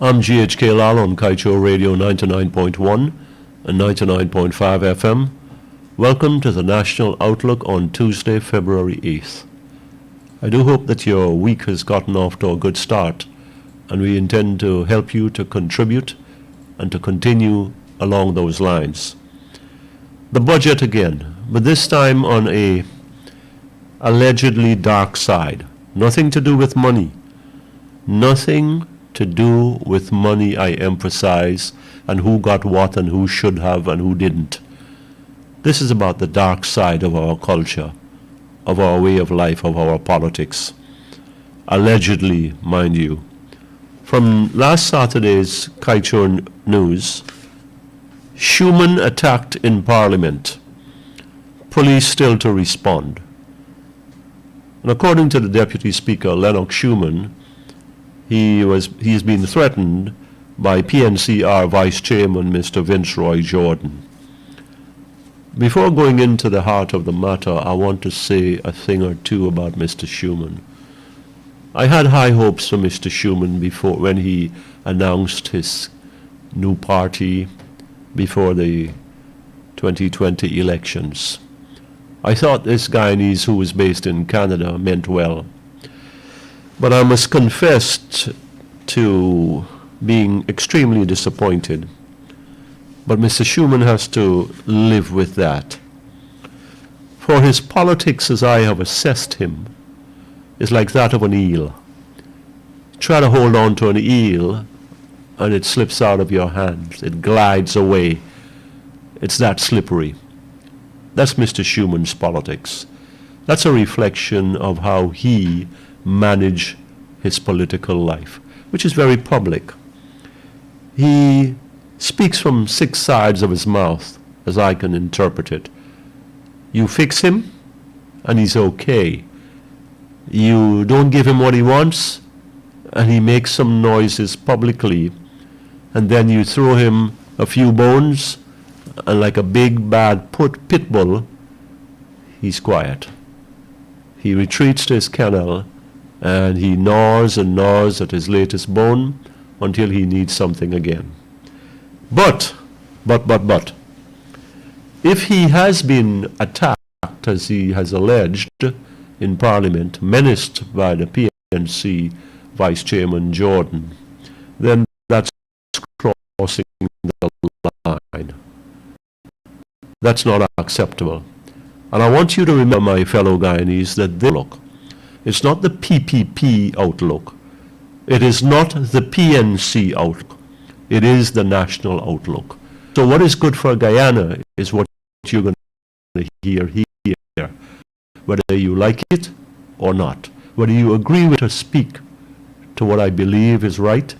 I'm GHK Lal on Kaieteur Radio 99.1 and 99.5 FM. Welcome to the National Outlook on Tuesday, February 8th. I do hope that your week has gotten off to a good start, and we intend to help you to contribute and to continue along those lines. The budget again, but this time on a allegedly dark side. Nothing to do with money. Nothing to do with money, I emphasize, and who got what and who should have and who didn't. This is about the dark side of our culture, of our way of life, of our politics. Allegedly, mind you. From last Saturday's Kaieteur News, Schumann attacked in Parliament. Police still to respond. And according to the Deputy Speaker, Lennox Schumann, he's been threatened by PNCR Vice Chairman Mr. Vince Roy Jordan. Before going into the heart of the matter, I want to say a thing or two about Mr. Schumann. I had high hopes for Mr. Schumann when he announced his new party before the 2020 elections. I thought this Guyanese, who was based in Canada, meant well. But I must confess to being extremely disappointed. But Mr. Schumann has to live with that. For his politics, as I have assessed him, is like that of an eel. Try to hold on to an eel, and it slips out of your hands. It glides away. It's that slippery. That's Mr. Schumann's politics. That's a reflection of how he managed his political life, which is very public. He speaks from 6 sides of his mouth, as I can interpret it. You fix him, and he's okay. You don't give him what he wants, and he makes some noises publicly, and then you throw him a few bones, and like a big bad pit bull, he's quiet. He retreats to his kennel, and he gnaws and gnaws at his latest bone until he needs something again. But, if he has been attacked, as he has alleged in Parliament, menaced by the PNC Vice Chairman Jordan, then that's crossing the line. That's not acceptable. And I want you to remember, my fellow Guyanese, that this outlook, it's not the PPP outlook. It is not the PNC outlook. It is the national outlook. So what is good for Guyana is what you're going to hear here, whether you like it or not, whether you agree with or speak to what I believe is right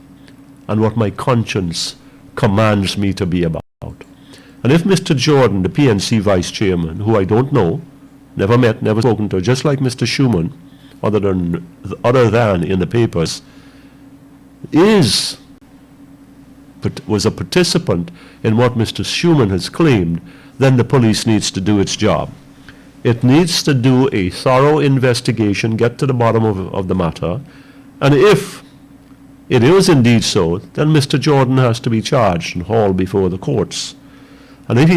and what my conscience commands me to be about. And if Mr. Jordan, the PNC Vice Chairman, who I don't know, never met, never spoken to, just like Mr. Schumann, other than in the papers, was a participant in what Mr. Schumann has claimed, then the police needs to do its job. It needs to do a thorough investigation, get to the bottom of the matter, and if it is indeed so, then Mr. Jordan has to be charged and hauled before the courts. And if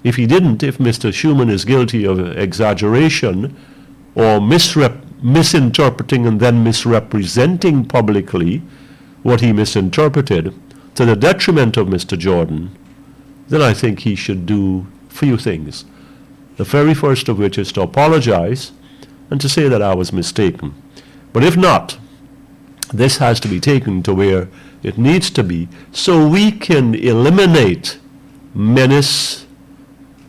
Mr. Schumann is guilty of exaggeration or misinterpreting and then misrepresenting publicly what he misinterpreted to the detriment of Mr. Jordan, then I think he should do a few things. The very first of which is to apologize and to say that I was mistaken. But if not, this has to be taken to where it needs to be so we can eliminate menace,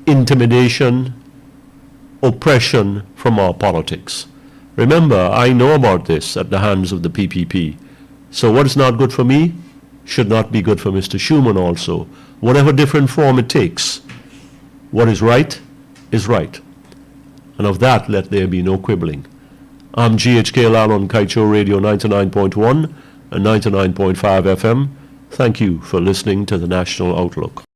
intimidation, oppression from our politics. Remember, I know about this at the hands of the PPP. So what is not good for me should not be good for Mr. Schumann also. Whatever different form it takes, what is right is right. And of that, let there be no quibbling. I'm GHK Lal on Kaieteur Radio 99.1 and 99.5 FM. Thank you for listening to the National Outlook.